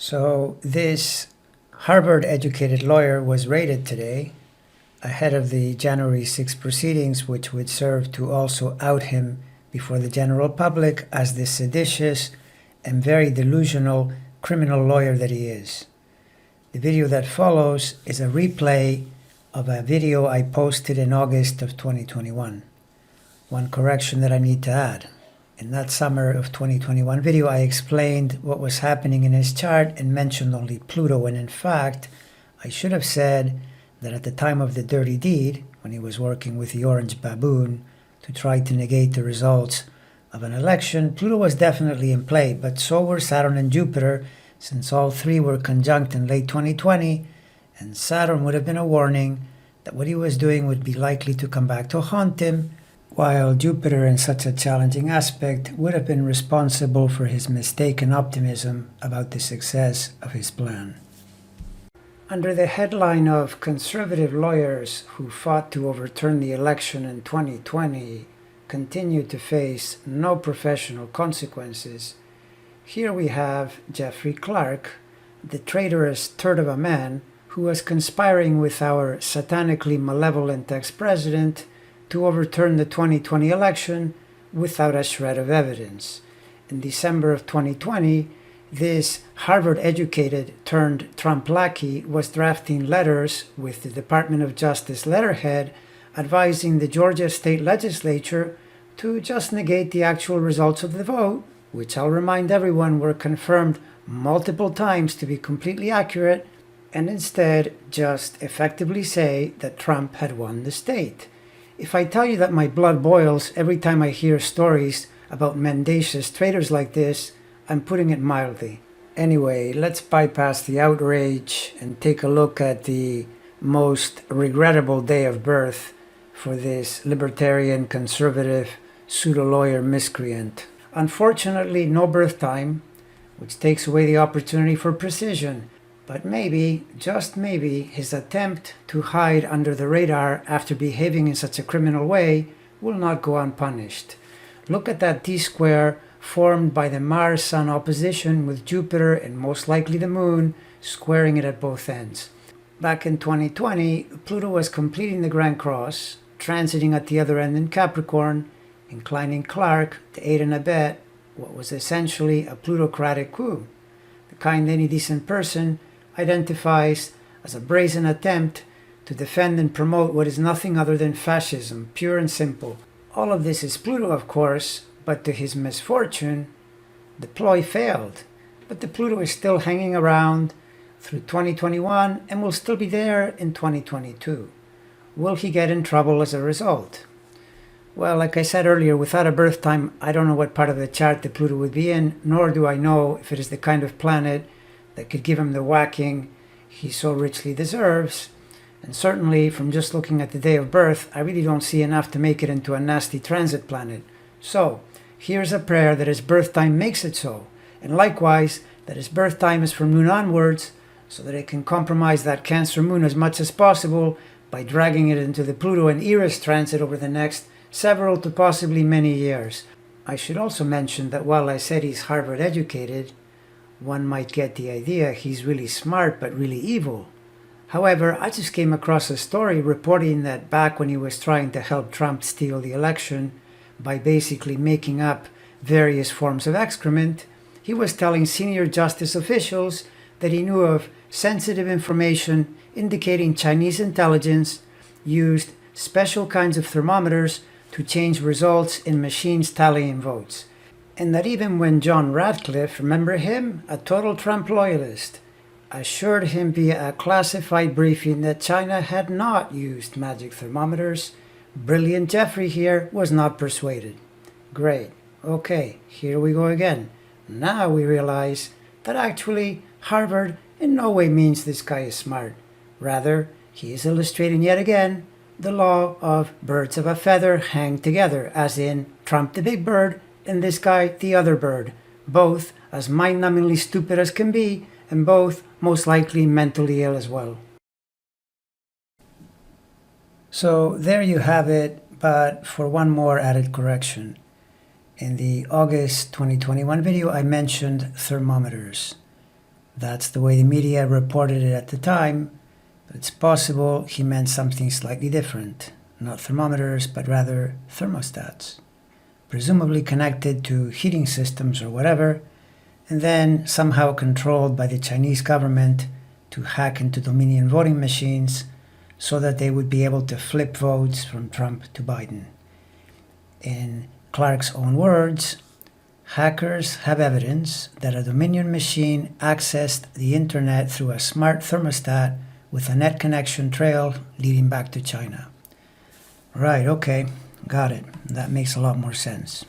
So this Harvard-educated lawyer was raided today ahead of the January 6 proceedings, which would serve to also out him before the general public as the seditious and very delusional criminal lawyer that he is. The video that follows is a replay of a video I posted in August of 2021. One correction that I need to add. In that summer of 2021 video, I explained what was happening in his chart and mentioned only Pluto. And in fact, I should have said that at the time of the dirty deed, when he was working with the orange baboon to try to negate the results of an election, Pluto was definitely in play, but so were Saturn and Jupiter, since all three were conjunct in late 2020, and Saturn would have been a warning that what he was doing would be likely to come back to haunt him, while Jupiter, in such a challenging aspect, would have been responsible for his mistaken optimism about the success of his plan. Under the headline of conservative lawyers who fought to overturn the election in 2020 continue to face no professional consequences, here we have Jeffrey Clark, the traitorous turd of a man who was conspiring with our satanically malevolent ex-president to overturn the 2020 election without a shred of evidence. In December of 2020, this Harvard-educated turned Trump lackey was drafting letters with the Department of Justice letterhead advising the Georgia state legislature to just negate the actual results of the vote, which I'll remind everyone were confirmed multiple times to be completely accurate, and instead just effectively say that Trump had won the state. If I tell you that my blood boils every time I hear stories about mendacious traitors like this, I'm putting it mildly. Anyway, let's bypass the outrage and take a look at the most regrettable day of birth for this libertarian, conservative, pseudo-lawyer miscreant. Unfortunately, no birth time, which takes away the opportunity for precision. But maybe, just maybe, his attempt to hide under the radar after behaving in such a criminal way will not go unpunished. Look at that T-square formed by the Mars-Sun opposition with Jupiter and most likely the Moon squaring it at both ends. Back in 2020, Pluto was completing the Grand Cross, transiting at the other end in Capricorn, inclining Clark to aid and abet what was essentially a plutocratic coup, the kind any decent person identifies as a brazen attempt to defend and promote what is nothing other than fascism, pure and simple. All of this is Pluto, of course, but to his misfortune, the ploy failed. But the Pluto is still hanging around through 2021 and will still be there in 2022. Will he get in trouble as a result? Well, like I said earlier, without a birth time, I don't know what part of the chart the Pluto would be in, nor do I know if it is the kind of planet that could give him the whacking he so richly deserves. And certainly, from just looking at the day of birth, I really don't see enough to make it into a nasty transit planet. So, here's a prayer that his birth time makes it so, and likewise, that his birth time is from noon onwards, so that it can compromise that Cancer moon as much as possible by dragging it into the Pluto and Eris transit over the next several to possibly many years. I should also mention that while I said he's Harvard educated, one might get the idea he's really smart but really evil. However, I just came across a story reporting that back when he was trying to help Trump steal the election by basically making up various forms of excrement, he was telling senior justice officials that he knew of sensitive information indicating Chinese intelligence used special kinds of thermometers to change results in machines tallying votes. And that even when John Radcliffe, remember him, a total Trump loyalist, assured him via a classified briefing that China had not used magic thermometers, brilliant Jeffrey here was not persuaded. Great. Okay, here we go again. Now we realize that actually Harvard in no way means this guy is smart. Rather, he is illustrating yet again the law of birds of a feather hang together, as in Trump the big bird and this guy the other bird, both as mind-numbingly stupid as can be, and both most likely mentally ill as well. So there you have it, but for one more added correction. In the August 2021 video, I mentioned thermometers. That's the way the media reported it at the time, but it's possible he meant something slightly different. Not thermometers, but rather thermostats, presumably connected to heating systems or whatever, and then somehow controlled by the Chinese government to hack into Dominion voting machines so that they would be able to flip votes from Trump to Biden. In Clark's own words, hackers have evidence that a Dominion machine accessed the internet through a smart thermostat with a net connection trail leading back to China. Right, okay, got it. That makes a lot more sense.